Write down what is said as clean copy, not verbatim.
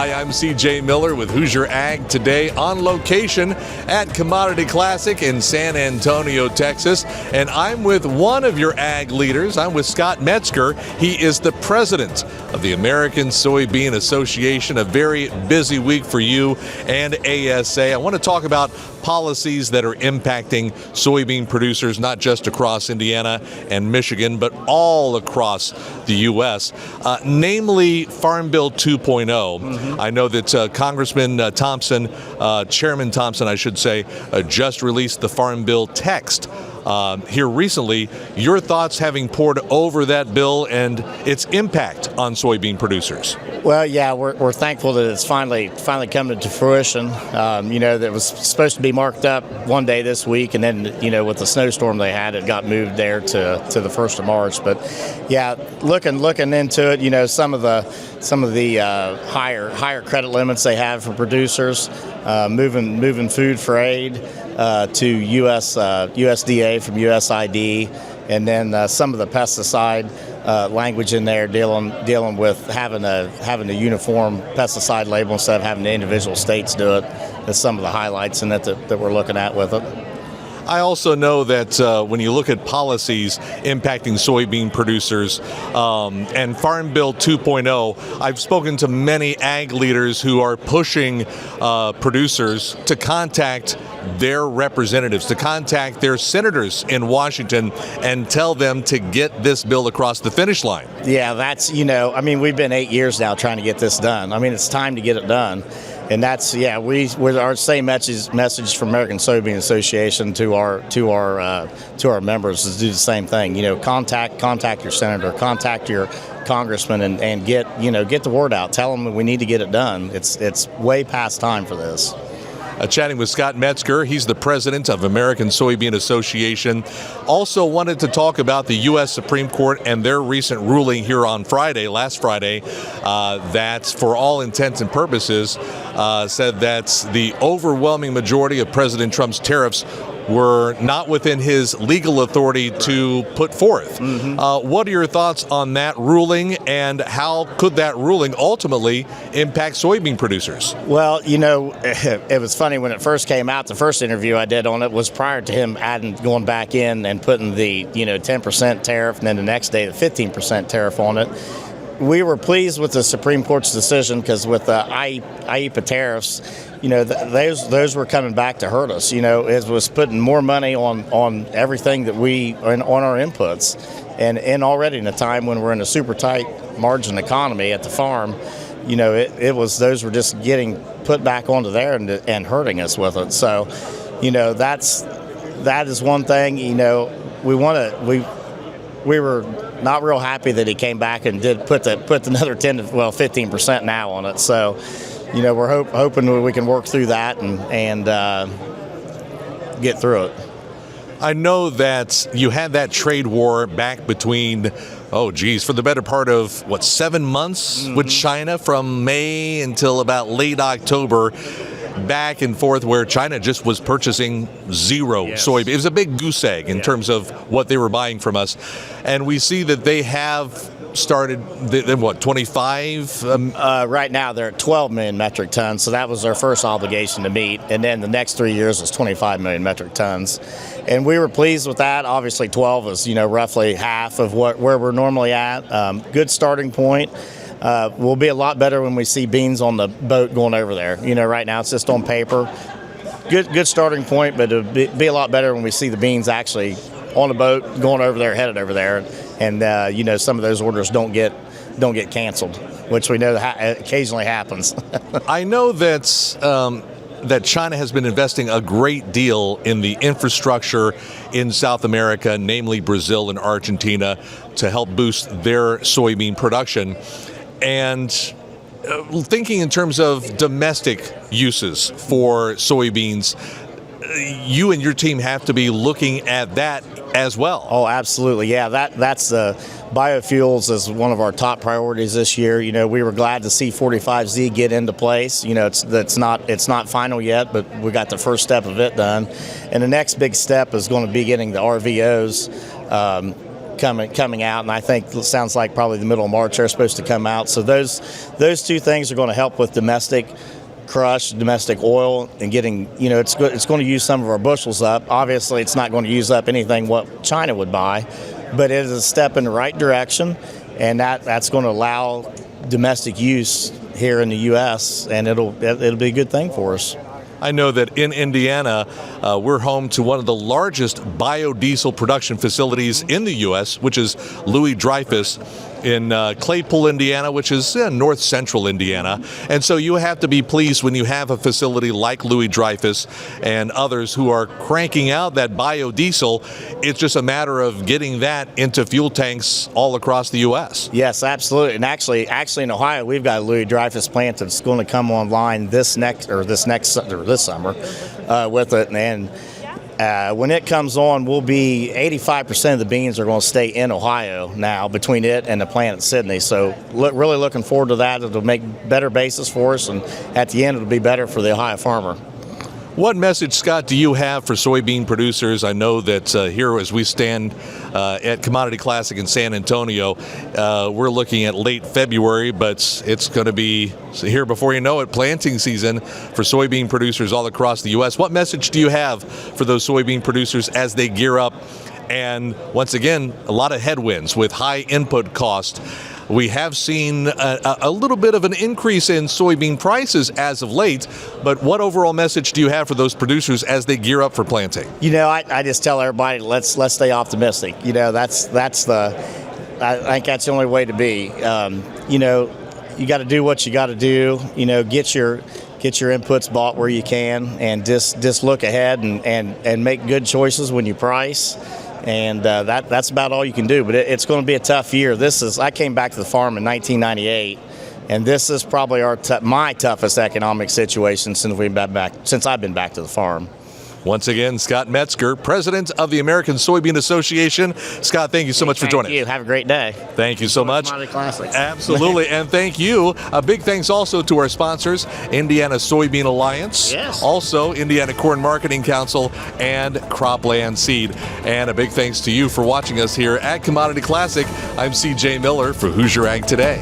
Hi, I'm CJ Miller with Hoosier Ag today on location at Commodity Classic in San Antonio, Texas. And I'm with one of your ag leaders. I'm with Scott Metzger. He is the president of the American Soybean Association. A very busy week for you and ASA. I want to talk about policies that are impacting soybean producers, not just across Indiana and Michigan, but all across the U.S., namely Farm Bill 2.0. I know that Congressman Thompson, Chairman Thompson, I should say, just released the Farm Bill text here recently. Your thoughts, having pored over that bill and its impact on soybean producers? Well, yeah, we're thankful that it's finally coming to fruition. That was supposed to be marked up one day this week, and then with the snowstorm they had, it got moved there to the 1st of March. But yeah, looking into it, some of the higher credit limits they have for producers, moving food for aid to USDA from USID, and then some of the pesticide language in there dealing with having a uniform pesticide label instead of having the individual states do it. That's some of the highlights in it that we're looking at with it. I also know that when you look at policies impacting soybean producers and Farm Bill 2.0, I've spoken to many ag leaders who are pushing producers to contact their representatives, to contact their senators in Washington and tell them to get this bill across the finish line. Yeah, that's, we've been 8 years now trying to get this done. It's time to get it done. And that's, we're our same message from American Soybean Association to our members is do the same thing. Contact your senator, contact your congressman, and get the word out. Tell them that we need to get it done. It's way past time for this. Chatting with Scott Metzger. He's the president of American Soybean Association. Also wanted to talk about the U.S. Supreme Court and their recent ruling here on last Friday, that for all intents and purposes said that the overwhelming majority of President Trump's tariffs were not within his legal authority to put forth. What are your thoughts on that ruling, and how could that ruling ultimately impact soybean producers? Well, it was funny when it first came out. The first interview I did on it was prior to him going back in and putting the 10% tariff, and then the next day the 15% tariff on it. We were pleased with the Supreme Court's decision because with the IEPA tariffs, those were coming back to hurt us. It was putting more money on everything that on our inputs, and already in a time when we're in a super tight margin economy at the farm, those were just getting put back onto there and hurting us with it. So, that is one thing. We were not real happy that he came back and did put another 15% now on it. So, we're hoping we can work through that and get through it. I know that you had that trade war back between, for the better part of, 7 months with China, from May until about late October, back and forth, where China just was purchasing zero soybean. It was a big goose egg in terms of what they were buying from us. And we see that they have started, 25? Right now they're at 12 million metric tons, so that was our first obligation to meet. And then the next 3 years is 25 million metric tons. And we were pleased with that. Obviously 12 is, roughly half of where we're normally at. Good starting point. We'll be a lot better when we see beans on the boat going over there. Right now it's just on paper. Good starting point, but it'll be a lot better when we see the beans actually on the boat going over there, headed over there, and some of those orders don't get canceled, which we know occasionally happens. I know that China has been investing a great deal in the infrastructure in South America, namely Brazil and Argentina, to help boost their soybean production. And thinking in terms of domestic uses for soybeans, you and your team have to be looking at that as well. Oh, absolutely. Yeah, that's biofuels is one of our top priorities this year. We were glad to see 45Z get into place. It's not final yet, but we got the first step of it done. And the next big step is going to be getting the RVOs coming out, and I think it sounds like probably the middle of March they're supposed to come out. So those two things are going to help with domestic crush, domestic oil, and getting, it's going to use some of our bushels up. Obviously, it's not going to use up anything what China would buy, but it is a step in the right direction, and that's going to allow domestic use here in the U.S., and it'll be a good thing for us. I know that in Indiana, we're home to one of the largest biodiesel production facilities in the U.S., which is Louis Dreyfus in Claypool, Indiana, which is north central Indiana. And so you have to be pleased when you have a facility like Louis Dreyfus and others who are cranking out that biodiesel. It's just a matter of getting that into fuel tanks all across the U.S. Yes, absolutely. And actually in Ohio, we've got a Louis Dreyfus plant that's going to come online this summer with it. And when it comes on, we'll be 85% of the beans are going to stay in Ohio now between it and the plant in Sydney. So really looking forward to that. It'll make better basis for us, and at the end, it'll be better for the Ohio farmer. What message, Scott, do you have for soybean producers? I know that here as we stand at Commodity Classic in San Antonio, we're looking at late February, but it's going to be here before you know it, planting season for soybean producers all across the U.S. What message do you have for those soybean producers as they gear up? And once again, a lot of headwinds with high input cost. We have seen a little bit of an increase in soybean prices as of late, but what overall message do you have for those producers as they gear up for planting? I just tell everybody, let's stay optimistic. I think that's the only way to be. You got to do what you got to do. Get your inputs bought where you can, and just look ahead and make good choices when you price. And that's about all you can do. But it's going to be a tough year. I came back to the farm in 1998, and this is probably my toughest economic situation since I've been back to the farm. Once again, Scott Metzger, president of the American Soybean Association. Scott, thank you so much for joining us. Thank you. Have a great day. Thank you so much. Commodity Classic. Absolutely. And thank you. A big thanks also to our sponsors, Indiana Soybean Alliance, yes, also Indiana Corn Marketing Council, and Cropland Seed. And a big thanks to you for watching us here at Commodity Classic. I'm CJ Miller for Hoosier Ag Today.